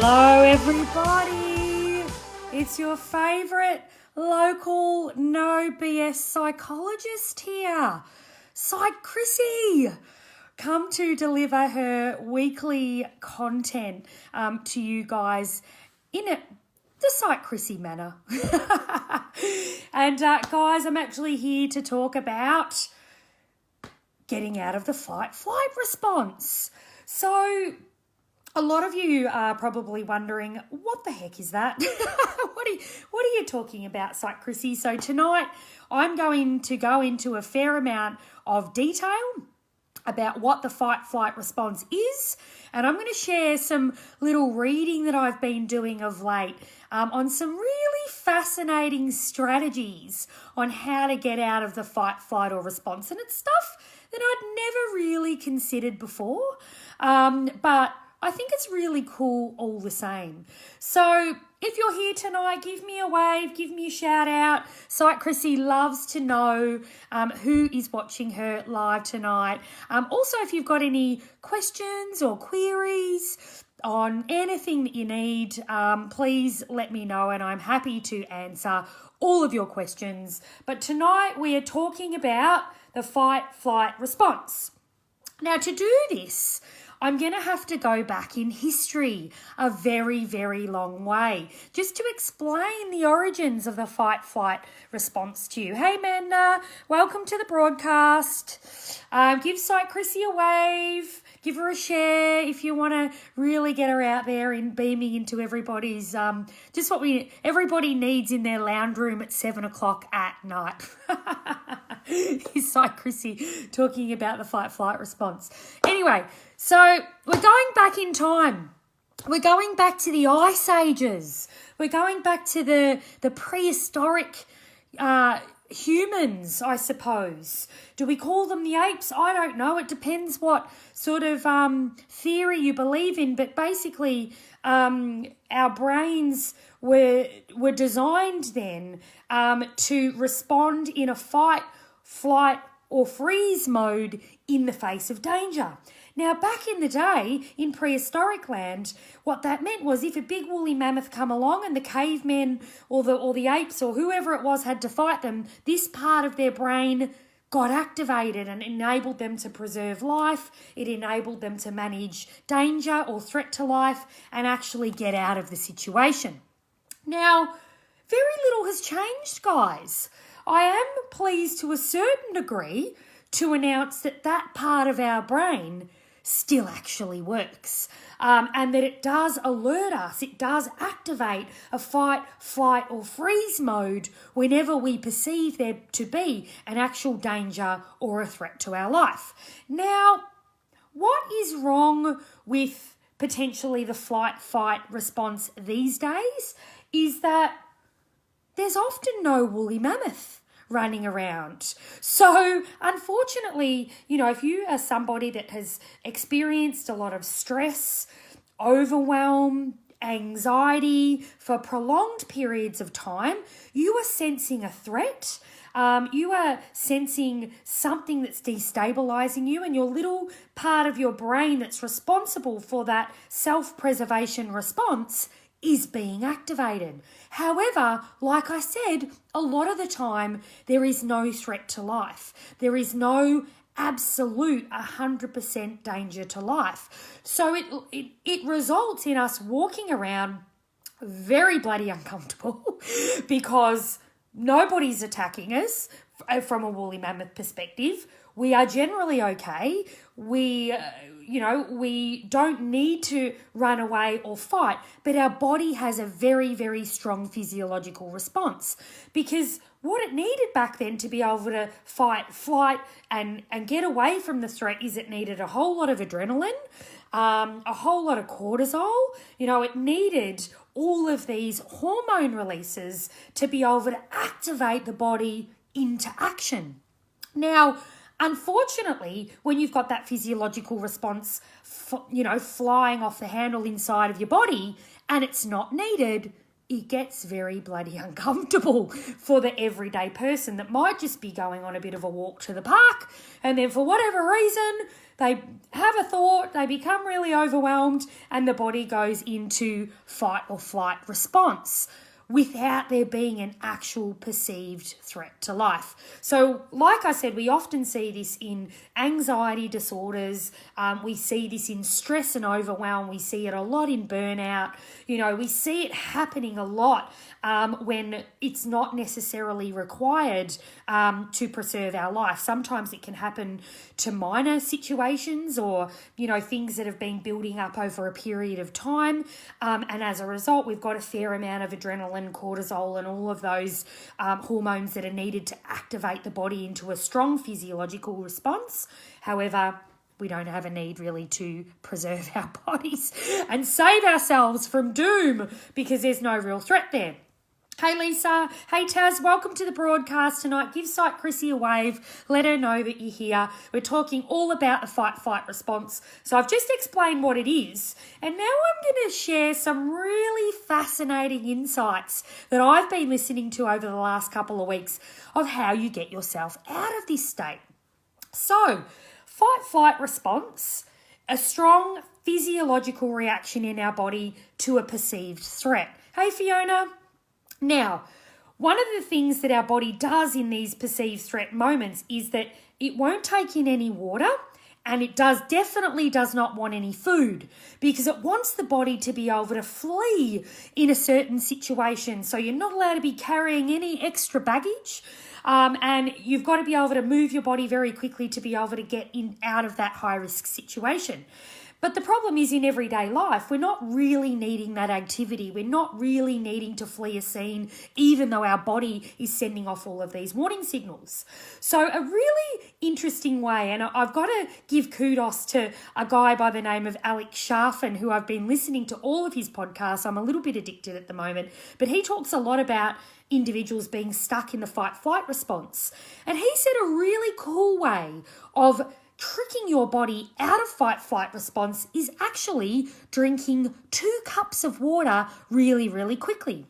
Hello everybody, it's your favourite local no BS psychologist here, Psych Chrissy, come to deliver her weekly content to you guys in the Psych Chrissy manner. And guys, I'm actually here to talk about getting out of the fight-flight response. So a lot of you are probably wondering, what the heck is that? What are you talking about, Psych Chrissy? So tonight I'm going to go into a fair amount of detail about what the fight-flight response is, and I'm going to share some little reading that I've been doing of late on some really fascinating strategies on how to get out of the fight, flight or response. And it's stuff that I'd never really considered before, but I think it's really cool all the same. So if you're here tonight, give me a wave, give me a shout out. Psych Chrissy loves to know who is watching her live tonight. Also, if you've got any questions or queries on anything that you need, please let me know and I'm happy to answer all of your questions. But tonight we are talking about the fight-flight response. Now, to do this, I'm going to have to go back in history a very, very long way just to explain the origins of the fight-flight response to you. Hey, Manda, welcome to the broadcast. Give Psych Chrissy a wave. Give her a share if you want to really get her out there and beaming into everybody's, just what everybody needs in their lounge room at 7 o'clock at night. Is Psych Chrissy talking about the fight-flight response. Anyway, so we're going back in time. We're going back to the Ice Ages. We're going back to the prehistoric humans, I suppose. Do we call them the apes? I don't know. It depends what sort of theory you believe in. But basically, our brains were designed then to respond in a fight, flight, or freeze mode in the face of danger. Now, back in the day, in prehistoric land, what that meant was if a big woolly mammoth come along and the cavemen or the apes or whoever it was had to fight them, this part of their brain got activated and enabled them to preserve life. It enabled them to manage danger or threat to life and actually get out of the situation. Now, very little has changed, guys. I am pleased to a certain degree to announce that that part of our brain still actually works, and that it does alert us, it does activate a fight, flight or freeze mode whenever we perceive there to be an actual danger or a threat to our life. Now, what is wrong with potentially the flight, fight response these days is that there's often no woolly mammoth running around. So unfortunately, if you are somebody that has experienced a lot of stress, overwhelm, anxiety for prolonged periods of time, you are sensing a threat. You are sensing something that's destabilizing you, and your little part of your brain that's responsible for that self-preservation response is being activated. However, like I said, a lot of the time there is no threat to life. There is no absolute 100% danger to life. So it results in us walking around very bloody uncomfortable because nobody's attacking us from a woolly mammoth perspective. We are generally okay. We don't need to run away or fight, but our body has a very, very strong physiological response because what it needed back then to be able to fight, flight, and get away from the threat is it needed a whole lot of adrenaline, a whole lot of cortisol. It needed all of these hormone releases to be able to activate the body into action. Now, unfortunately, when you've got that physiological response, flying off the handle inside of your body and it's not needed, it gets very bloody uncomfortable for the everyday person that might just be going on a bit of a walk to the park, and then for whatever reason, they have a thought, they become really overwhelmed, and the body goes into fight or flight response without there being an actual perceived threat to life. So like I said, we often see this in anxiety disorders. We see this in stress and overwhelm. We see it a lot in burnout. We see it happening a lot when it's not necessarily required to preserve our life. Sometimes it can happen to minor situations or, things that have been building up over a period of time. And as a result, we've got a fair amount of adrenaline, cortisol, and all of those hormones that are needed to activate the body into a strong physiological response. However, we don't have a need really to preserve our bodies and save ourselves from doom because there's no real threat there. Hey Lisa, hey Taz, welcome to the broadcast tonight. Give Psych Chrissy a wave, let her know that you're here. We're talking all about the fight-flight response. So I've just explained what it is, and now I'm going to share some really fascinating insights that I've been listening to over the last couple of weeks of how you get yourself out of this state. So, fight-flight response, a strong physiological reaction in our body to a perceived threat. Hey Fiona. Now, one of the things that our body does in these perceived threat moments is that it won't take in any water, and it definitely does not want any food because it wants the body to be able to flee in a certain situation. So you're not allowed to be carrying any extra baggage, and you've got to be able to move your body very quickly to be able to get out of that high-risk situation. But the problem is in everyday life, we're not really needing that activity. We're not really needing to flee a scene, even though our body is sending off all of these warning signals. So a really interesting way, and I've got to give kudos to a guy by the name of Alex Sharfin, who I've been listening to all of his podcasts. I'm a little bit addicted at the moment, but he talks a lot about individuals being stuck in the fight-flight response. And he said a really cool way of tricking your body out of fight-flight response is actually drinking 2 cups of water really, really quickly.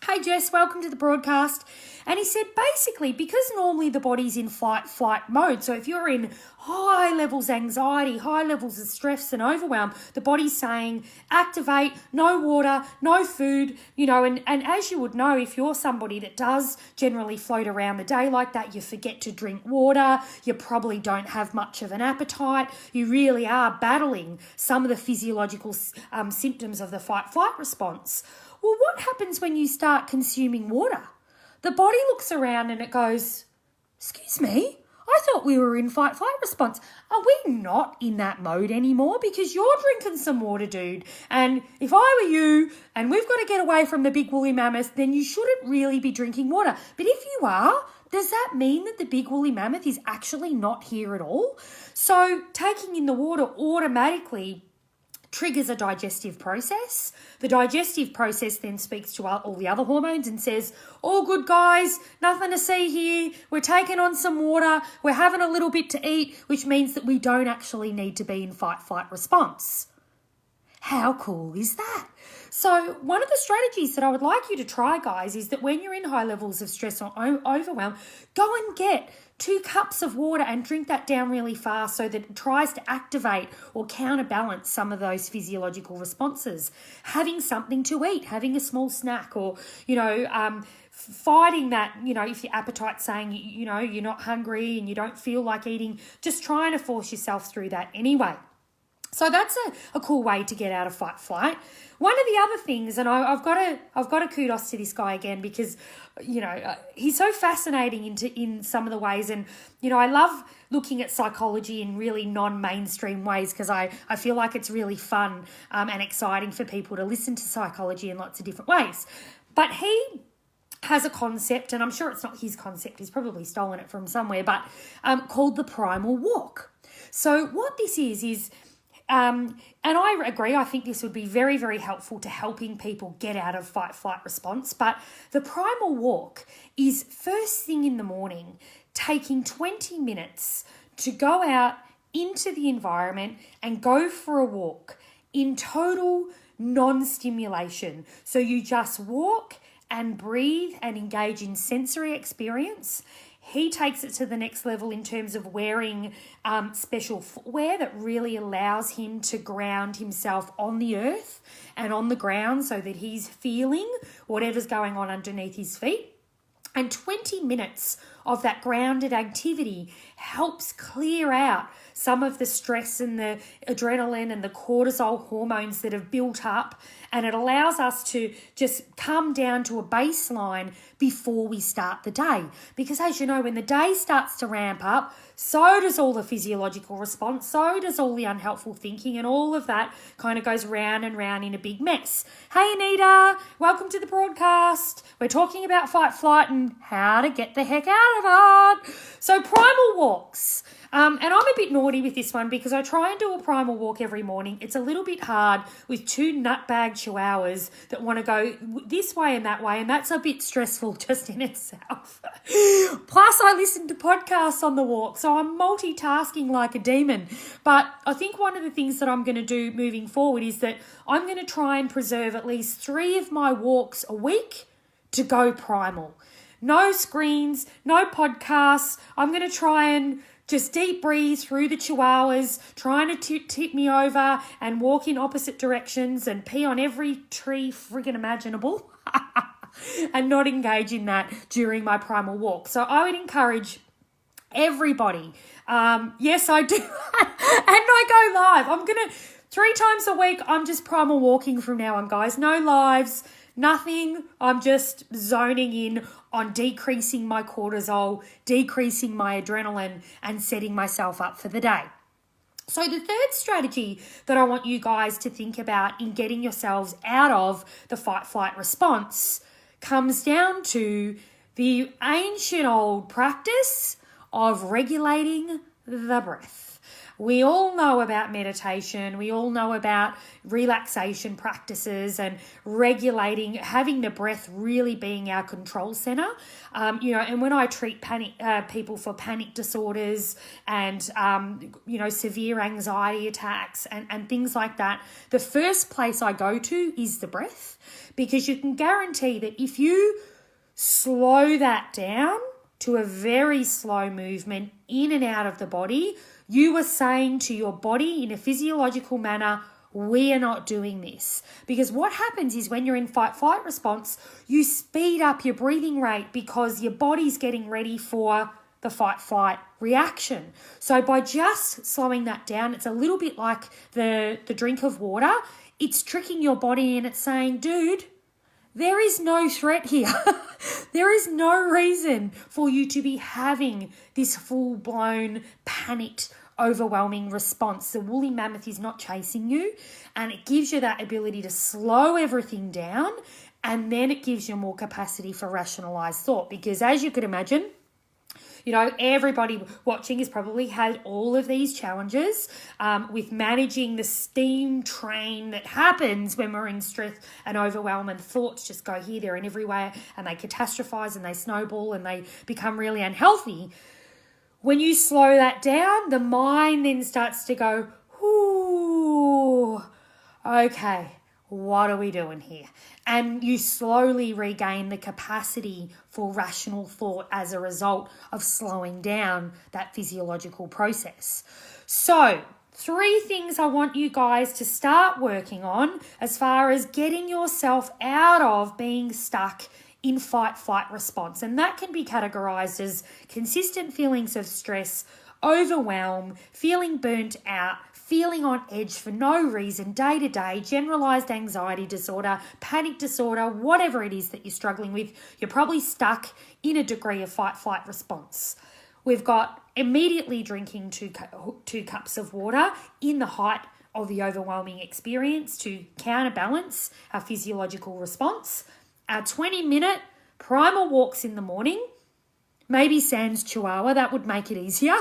Hey Jess, welcome to the broadcast. And he said basically because normally the body's in fight-flight mode, so if you're in high levels of anxiety, high levels of stress and overwhelm, the body's saying activate, no water, no food, and as you would know, if you're somebody that does generally float around the day like that, you forget to drink water, you probably don't have much of an appetite, you really are battling some of the physiological symptoms of the fight-flight response. Well, what happens when you start consuming water? The body looks around and it goes, excuse me, I thought we were in fight-flight response. Are we not in that mode anymore? Because you're drinking some water, dude. And if I were you and we've got to get away from the big woolly mammoth, then you shouldn't really be drinking water. But if you are, does that mean that the big woolly mammoth is actually not here at all? So taking in the water automatically triggers a digestive process. The digestive process then speaks to all the other hormones and says, all good guys, nothing to see here, we're taking on some water, we're having a little bit to eat, which means that we don't actually need to be in fight-flight response. How cool is that? So one of the strategies that I would like you to try, guys, is that when you're in high levels of stress or overwhelm, go and get 2 cups of water and drink that down really fast so that it tries to activate or counterbalance some of those physiological responses. Having something to eat, having a small snack, or, fighting that, if your appetite's saying, you're not hungry and you don't feel like eating, just trying to force yourself through that anyway. So that's a cool way to get out of fight-flight. One of the other things, and I've got to kudos to this guy again because, he's so fascinating in some of the ways. And, I love looking at psychology in really non-mainstream ways because I feel like it's really fun and exciting for people to listen to psychology in lots of different ways. But he has a concept, and I'm sure it's not his concept, he's probably stolen it from somewhere, but called the primal walk. So what this is and I agree, I think this would be very, very helpful to helping people get out of fight-flight response. But the primal walk is first thing in the morning, taking 20 minutes to go out into the environment and go for a walk in total non-stimulation. So you just walk and breathe and engage in sensory experience. He takes it to the next level in terms of wearing special footwear that really allows him to ground himself on the earth and on the ground so that he's feeling whatever's going on underneath his feet. And 20 minutes of that grounded activity helps clear out some of the stress and the adrenaline and the cortisol hormones that have built up. And it allows us to just come down to a baseline before we start the day. Because as you know, when the day starts to ramp up, so does all the physiological response, so does all the unhelpful thinking, and all of that kind of goes round and round in a big mess. Hey Anita, welcome to the broadcast. We're talking about fight, flight, and how to get the heck out of it. So primal walks. And I'm a bit naughty with this one because I try and do a primal walk every morning. It's a little bit hard with two nutbag chihuahuas that want to go this way and that's a bit stressful just in itself. Plus, I listen to podcasts on the walk, so I'm multitasking like a demon. But I think one of the things that I'm going to do moving forward is that I'm going to try and preserve at least 3 of my walks a week to go primal. No screens, no podcasts. I'm going to try and just deep breathe through the chihuahuas, trying to tip me over and walk in opposite directions and pee on every tree friggin' imaginable and not engage in that during my primal walk. So I would encourage everybody. Yes, I do. And I go live. I'm going to 3 times a week. I'm just primal walking from now on, guys. No lives. Nothing. I'm just zoning in on decreasing my cortisol, decreasing my adrenaline, and setting myself up for the day. So the third strategy that I want you guys to think about in getting yourselves out of the fight-flight response comes down to the ancient old practice of regulating the breath. We all know about meditation. We all know about relaxation practices and regulating, having the breath really being our control center. And when I treat people for panic disorders and, severe anxiety attacks and things like that, the first place I go to is the breath, because you can guarantee that if you slow that down to a very slow movement in and out of the body, you are saying to your body in a physiological manner, we are not doing this. Because what happens is when you're in fight-flight response, you speed up your breathing rate because your body's getting ready for the fight-flight reaction. So by just slowing that down, it's a little bit like the drink of water. It's tricking your body and it's saying, dude, there is no threat here. There is no reason for you to be having this full-blown, panicked, overwhelming response. The woolly mammoth is not chasing you, and it gives you that ability to slow everything down, and then it gives you more capacity for rationalized thought. Because as you could imagine, everybody watching has probably had all of these challenges with managing the steam train that happens when we're in stress and overwhelm, and thoughts just go here, there, and everywhere, and they catastrophize and they snowball and they become really unhealthy. When you slow that down, the mind then starts to go, ooh, okay, what are we doing here? And you slowly regain the capacity for rational thought as a result of slowing down that physiological process. So 3 things I want you guys to start working on as far as getting yourself out of being stuck in fight-flight response. And that can be categorized as consistent feelings of stress, overwhelm, feeling burnt out, feeling on edge for no reason, day to day, generalized anxiety disorder, panic disorder, whatever it is that you're struggling with, you're probably stuck in a degree of fight-flight response. We've got immediately drinking 2 cups of water in the height of the overwhelming experience to counterbalance our physiological response. Our 20-minute primal walks in the morning, maybe sans chihuahua, that would make it easier.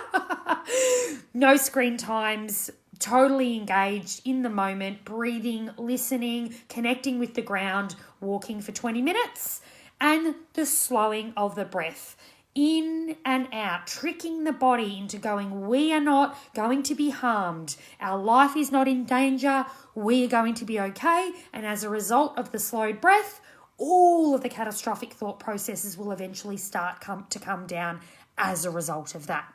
No screen times, totally engaged in the moment, breathing, listening, connecting with the ground, walking for 20 minutes, and the slowing of the breath in and out, tricking the body into going, we are not going to be harmed. Our life is not in danger. We are going to be okay. And as a result of the slowed breath, all of the catastrophic thought processes will eventually start to come down as a result of that.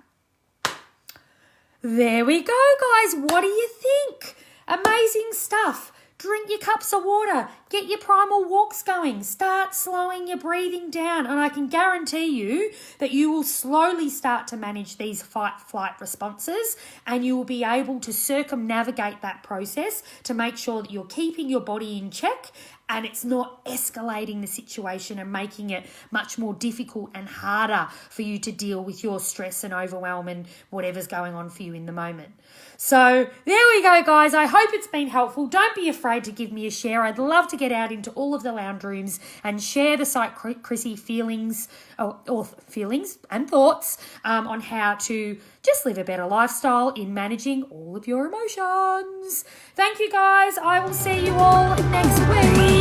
There we go, guys. What do you think? Amazing stuff. Drink your cups of water. Get your primal walks going. Start slowing your breathing down. And I can guarantee you that you will slowly start to manage these fight-flight responses, and you will be able to circumnavigate that process to make sure that you're keeping your body in check and it's not escalating the situation and making it much more difficult and harder for you to deal with your stress and overwhelm and whatever's going on for you in the moment. So there we go, guys. I hope it's been helpful. Don't be afraid to give me a share. I'd love to get out into all of the lounge rooms and share the Psych Chrissy feelings and thoughts on how to just live a better lifestyle in managing all of your emotions. Thank you, guys. I will see you all next week.